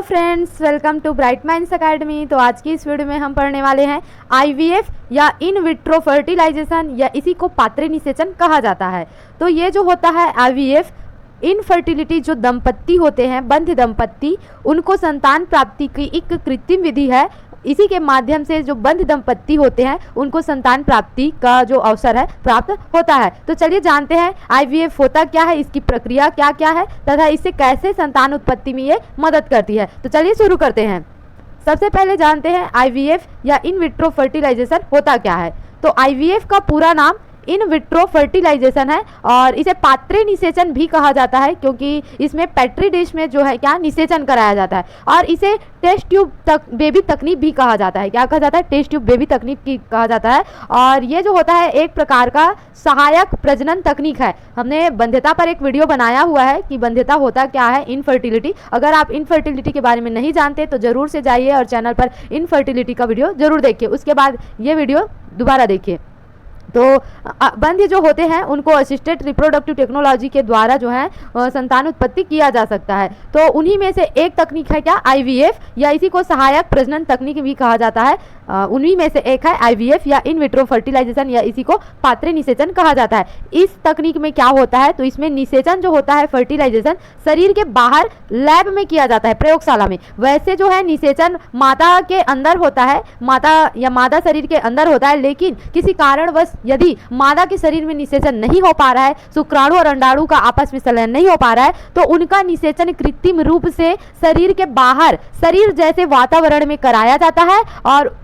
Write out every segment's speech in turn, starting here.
Friends, welcome to bright minds academy. तो आज की इस वीडियो में हम पढ़ने वाले हैं आईवीएफ या इन विट्रो फर्टिलाइजेशन या इसी को पात्रे निषेचन कहा जाता है। तो ये जो होता है आईवीएफ, इनफर्टिलिटी, जो दंपत्ति होते हैं, बंध दंपत्ति, उनको संतान प्राप्ति की एक कृत्रिम विधि है। इसी के माध्यम से जो बंध दंपत्ति होते हैं उनको संतान प्राप्ति का जो अवसर है प्राप्त होता है। तो चलिए जानते हैं आईवीएफ होता क्या है, इसकी प्रक्रिया क्या क्या है तथा इससे कैसे संतान उत्पत्ति में ये मदद करती है। तो चलिए शुरू करते हैं। सबसे पहले जानते हैं आईवीएफ या इन विट्रो फर्टिलाइजेशन होता क्या है। तो आईवीएफ का पूरा नाम इन विट्रो फर्टिलाइजेशन है और इसे पात्रे निषेचन भी कहा जाता है, क्योंकि इसमें पेट्री डिश में जो है क्या निषेचन कराया जाता है। और इसे टेस्ट ट्यूब बेबी तकनीक भी कहा जाता है। क्या कहा जाता है? टेस्ट ट्यूब बेबी तकनीक की कहा जाता है। और ये जो होता है एक प्रकार का सहायक प्रजनन तकनीक है। हमने बंध्यता पर एक वीडियो बनाया हुआ है कि बंध्यता होता क्या है, इनफर्टिलिटी। अगर आप इनफर्टिलिटी के बारे में नहीं जानते तो जरूर से जाइए और चैनल पर इनफर्टिलिटी का वीडियो जरूर देखिए, उसके बाद ये वीडियो दोबारा देखिए। तो बंध्य जो होते हैं उनको असिस्टेड रिप्रोडक्टिव टेक्नोलॉजी के द्वारा जो है संतान उत्पत्ति किया जा सकता है। तो उन्हीं में से एक तकनीक है क्या, आईवीएफ, या इसी को सहायक प्रजनन तकनीक भी कहा जाता है। उन्हीं में से एक है आईवीएफ या इन विट्रो फर्टिलाइजेशन या इसी को पात्रे निषेचन कहा जाता है। इस तकनीक में क्या होता है, तो इसमें निषेचन जो होता है, फर्टिलाइजेशन, शरीर के बाहर लैब में किया जाता है, प्रयोगशाला में। वैसे जो है निषेचन माता के अंदर होता है, माता या मादा शरीर के अंदर होता है, लेकिन किसी कारणवश यदि मादा के शरीर में निषेचन नहीं हो पा रहा है, शुक्राणु और अंडाणु का आपस में संलयन नहीं हो पा रहा है, तो उनका निषेचन कृत्रिम रूप से शरीर के बाहर, शरीर जैसे वातावरण में कराया जाता है। और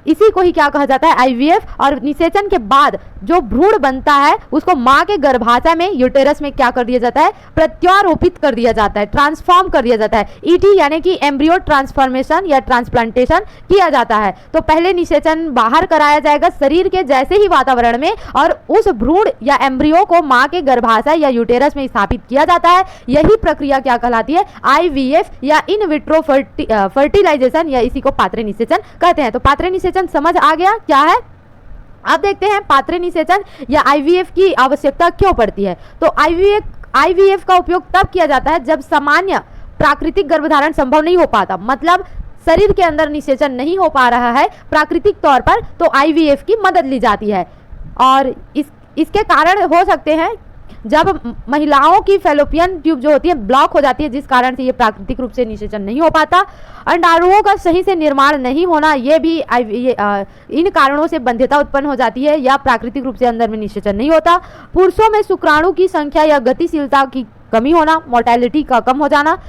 इसी को ही क्या कहा जाता है, आईवीएफ। और निषेचन के बाद जो भ्रूण बनता है उसको मां के गर्भाशय में, यूटेरस में क्या कर दिया जाता है, प्रत्यारोपित कर दिया जाता है, ट्रांसफॉर्म कर दिया जाता है। ईटी यानी कि एम्ब्रियो ट्रांसफॉर्मेशन या ट्रांसप्लांटेशन किया जाता है। तो पहले निषेचन बाहर कराया जाएगा शरीर के जैसे ही वातावरण में, और उस भ्रूण या एम्ब्रियो को मां के गर्भाशय या यूटेरस में स्थापित किया जाता है। यही प्रक्रिया क्या कहलाती है, आईवीएफ या इन विट्रो फर्टिलाइजेशन या इसी को पात्रे निषेचन कहते हैं। तो पात्रे निषेचन समझ आ गया क्या है। अब देखते हैं पात्रे निषेचन या आईवीएफ की आवश्यकता क्यों पड़ती है। तो आईवीएफ का उपयोग तब किया जाता है जब सामान्य प्राकृतिक गर्भधारण संभव नहीं हो पाता, मतलब शरीर के अंदर निषेचन नहीं हो पा रहा है प्राकृतिक तौर पर, तो आईवीएफ की मदद ली जाती है। और इसके कारण हो सकते हैं जब महिलाओं की फैलोपियन ट्यूब जो होती है ब्लॉक हो जाती है, जिस कारण से ये प्राकृतिक रूप से निषेचन नहीं हो पाता। अंडाणुओं का सही से निर्माण नहीं होना, ये भी इन कारणों से बंध्यता उत्पन्न हो जाती है, या प्राकृतिक रूप से अंदर में निषेचन नहीं होता। पुरुषों में शुक्राणु की संख्या या गतिशीलता की कमी होना, मोर्टेलिटी का कम हो जाना,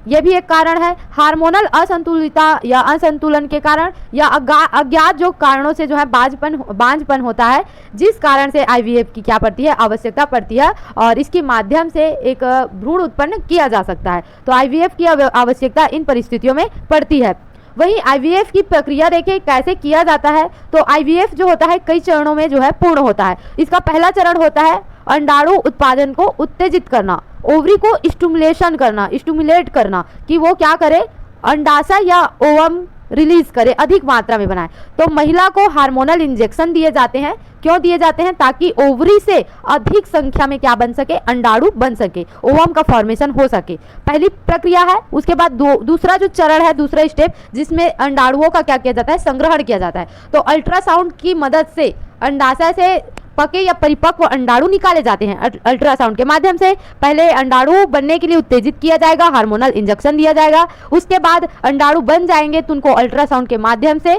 यह भी एक कारण है। हार्मोनल असंतुलितता या असंतुलन के कारण, या अज्ञात जो कारणों से जो है बांझपन होता है, जिस कारण से आईवीएफ की क्या पड़ती है, आवश्यकता पड़ती है, और इसके माध्यम से एक भ्रूण उत्पन्न किया जा सकता है। तो आईवीएफ की आवश्यकता इन परिस्थितियों में पड़ती है। वहीं आईवीएफ की प्रक्रिया देखें कैसे किया जाता है। तो आईवीएफ जो होता है कई चरणों में जो है पूर्ण होता है। इसका पहला चरण होता है अंडाणु उत्पादन को उत्तेजित करना, ओवरी को स्टिमुलेट करना कि वो क्या करे, अंडाशय या ओवम रिलीज करे, अधिक मात्रा में बनाए। तो महिला को हार्मोनल इंजेक्शन दिए जाते हैं। क्यों दिए जाते हैं? ताकि ओवरी से अधिक संख्या में क्या बन सके, अंडाणु बन सके, ओवम का फॉर्मेशन हो सके। पहली प्रक्रिया है। उसके बाद दूसरा जो चरण है, दूसरा स्टेप, जिसमें अंडाणुओं का क्या किया जाता है, संग्रहण किया जाता है। तो अल्ट्रासाउंड की मदद से अंडाशय से पके या परिपक्व अंडाणु निकाले जाते हैं। अल्ट्रासाउंड के माध्यम से पहले अंडाणु बनने के लिए उत्तेजित किया जाएगा, हार्मोनल इंजेक्शन दिया जाएगा। उसके बाद अंडाणु बन जाएंगे तो उनको अल्ट्रासाउंड के माध्यम से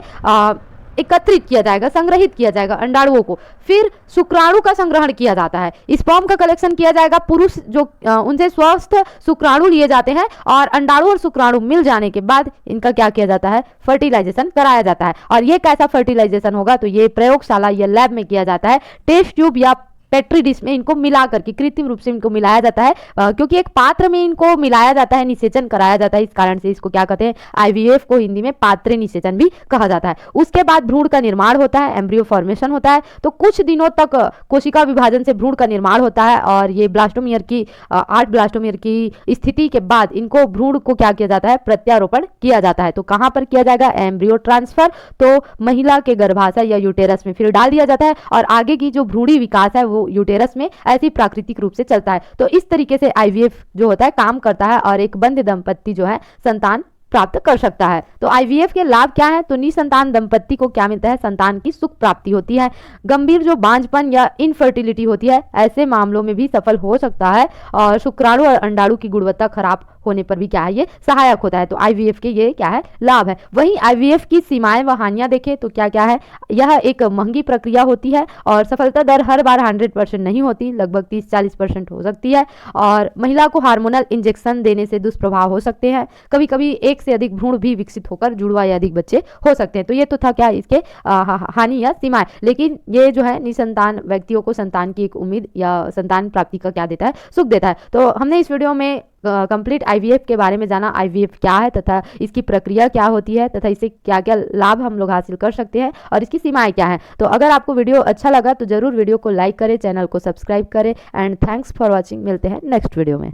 एकत्रित किया जाएगा, संग्रहित किया जाएगा अंडाणुओं को। फिर शुक्राणु का संग्रहण किया जाता है, स्पर्म का कलेक्शन किया जाएगा। पुरुष जो उनसे स्वस्थ शुक्राणु लिए जाते हैं, और अंडाणु और शुक्राणु मिल जाने के बाद इनका क्या किया जाता है, फर्टिलाइजेशन कराया जाता है। और ये कैसा फर्टिलाइजेशन होगा, तो ये प्रयोगशाला या लैब में किया जाता है। टेस्ट ट्यूब या पेट्री डिश में इनको मिला करके, कृत्रिम रूप से इनको मिलाया जाता है, क्योंकि एक पात्र में इनको मिलाया जाता है, निषेचन कराया जाता है। इस कारण से इसको क्या कहते हैं, आईवीएफ को हिंदी में पात्रे निषेचन भी कहा जाता है। उसके बाद भ्रूण का निर्माण होता है, एम्ब्रियो फॉर्मेशन होता है। तो कुछ दिनों तक कोशिका विभाजन से भ्रूण का निर्माण होता है, और ये ब्लास्टोमियर की 8 ब्लास्टोमियर की स्थिति के बाद इनको भ्रूण को क्या किया जाता है, प्रत्यारोपण किया जाता है। तो कहाँ पर किया जाएगा, एम्ब्रियो ट्रांसफर, तो महिला के गर्भाशय या यूटेरस में फिर डाल दिया जाता है, और आगे की जो भ्रूणी विकास है वो यूटेरस में ऐसी प्राकृतिक रूप से चलता है। तो इस तरीके से आईवीएफ जो होता है काम करता है, और एक बंध दंपत्ति जो है संतान प्राप्त कर सकता है। तो आईवीएफ के लाभ क्या है? तो निसंतान दंपत्ति को क्या मिलता है? संतान की सुख प्राप्ति होती है। गंभीर जो बांझपन या इनफर्टिलिटी होती है ऐसे मामलों में भी सफल हो सकता है और शुक्राणु और अंडाणु की गुणवत्ता खराब होने पर भी क्या है, ये सहायक होता है। तो आईवीएफ के ये क्या है, लाभ है। वहीं आईवीएफ की सीमाएं व हानियां देखें तो क्या क्या है, यह एक महंगी प्रक्रिया होती है और सफलता दर हर बार 100% नहीं होती, लगभग 30-40% हो सकती है। और महिला को हार्मोनल इंजेक्शन देने से दुष्प्रभाव हो सकते हैं। कभी कभी एक से अधिक भ्रूण भी विकसित होकर जुड़वा या अधिक बच्चे हो सकते हैं। तो ये तो था क्या इसके हानि या सीमाएं। लेकिन ये जो है निसंतान व्यक्तियों को संतान की एक उम्मीद या संतान प्राप्ति का क्या देता है, सुख देता है। तो हमने इस वीडियो में कंप्लीट आईवीएफ के बारे में जाना, आईवीएफ क्या है तथा इसकी प्रक्रिया क्या होती है तथा इससे क्या क्या लाभ हम लोग हासिल कर सकते हैं और इसकी सीमाएं क्या हैं। तो अगर आपको वीडियो अच्छा लगा तो जरूर वीडियो को लाइक करें, चैनल को सब्सक्राइब करें एंड थैंक्स फॉर वॉचिंग। मिलते हैं नेक्स्ट वीडियो में।